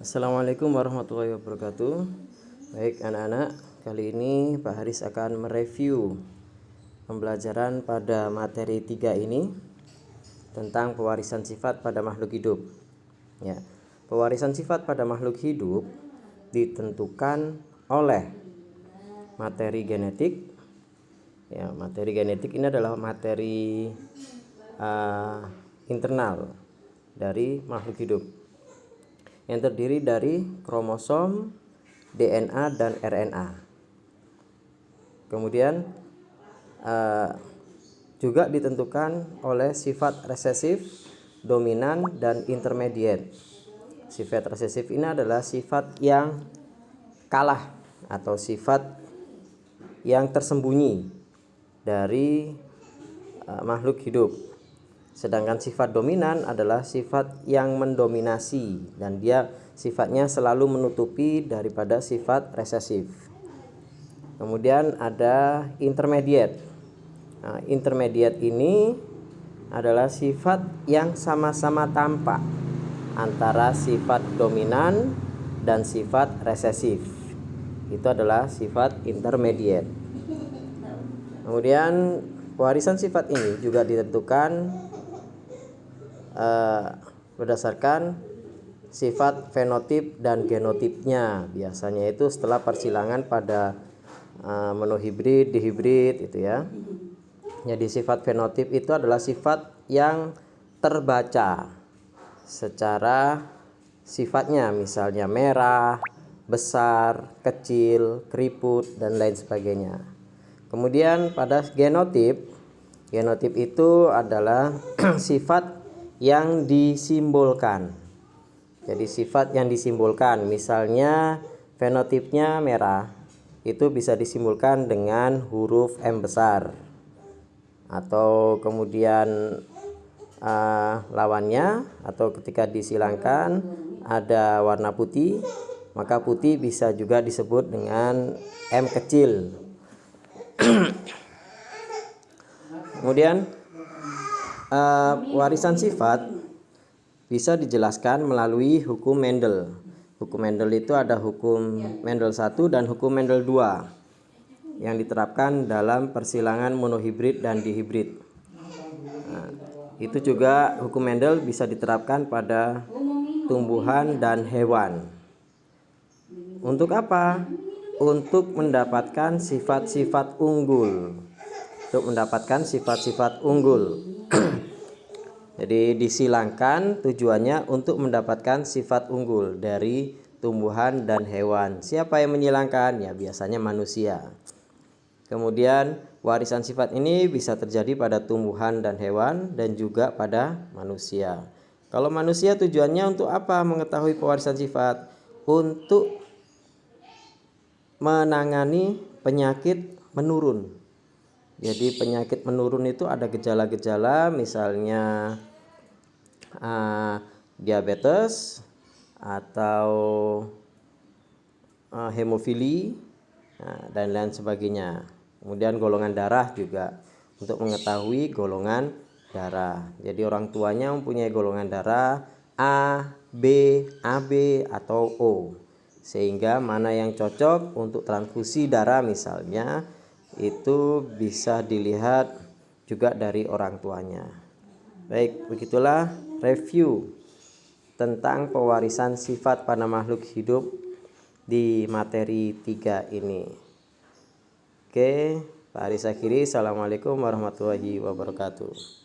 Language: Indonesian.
Assalamualaikum warahmatullahi wabarakatuh. Baik anak-anak, kali ini Pak Haris akan mereview pembelajaran pada materi 3 ini tentang pewarisan sifat pada makhluk hidup. Ya, pewarisan sifat pada makhluk hidup ditentukan oleh materi genetik. Ya, materi genetik ini adalah materi internal dari makhluk hidup yang terdiri dari kromosom, DNA, dan RNA. Kemudian juga ditentukan oleh sifat resesif, dominan, dan intermediate. Sifat resesif ini adalah sifat yang kalah atau sifat yang tersembunyi dari makhluk hidup. Sedangkan sifat dominan adalah sifat yang mendominasi dan dia sifatnya selalu menutupi daripada sifat resesif. Kemudian ada intermediate. Nah, intermediate ini adalah sifat yang sama-sama tampak antara sifat dominan dan sifat resesif. Itu adalah sifat intermediate. Kemudian pewarisan sifat ini juga ditentukan berdasarkan sifat fenotip dan genotipnya. Biasanya itu setelah persilangan pada monohibrid, dihibrid itu ya. Jadi sifat fenotip itu adalah sifat yang terbaca secara sifatnya, misalnya merah, besar, kecil, keriput, dan lain sebagainya. Kemudian pada genotip itu adalah sifat yang disimbolkan. Jadi sifat yang disimbolkan, misalnya fenotipnya merah, itu bisa disimbolkan dengan huruf M besar. Atau kemudian lawannya atau ketika disilangkan ada warna putih, maka putih bisa juga disebut dengan M kecil. Kemudian warisan sifat bisa dijelaskan melalui hukum Mendel. Hukum Mendel itu ada hukum Mendel 1 dan hukum Mendel 2 yang diterapkan dalam persilangan monohibrid dan dihibrid. Nah, itu juga hukum Mendel bisa diterapkan pada tumbuhan dan hewan. Untuk apa? Untuk mendapatkan sifat-sifat unggul. Jadi disilangkan tujuannya untuk mendapatkan sifat unggul dari tumbuhan dan hewan. Siapa yang menyilangkan? Ya biasanya manusia. Kemudian warisan sifat ini bisa terjadi pada tumbuhan dan hewan dan juga pada manusia. Kalau manusia tujuannya untuk apa mengetahui pewarisan sifat? Untuk menangani penyakit menurun. Jadi penyakit menurun itu ada gejala-gejala, misalnya diabetes atau hemofili dan lain sebagainya. Kemudian golongan darah juga untuk mengetahui golongan darah. Jadi orang tuanya mempunyai golongan darah A, B, AB atau O, sehingga mana yang cocok untuk transfusi darah misalnya itu bisa dilihat juga dari orang tuanya. Baik, begitulah review tentang pewarisan sifat pada makhluk hidup di materi 3 ini. Oke, Pak Haris akhiri. Assalamualaikum warahmatullahi wabarakatuh.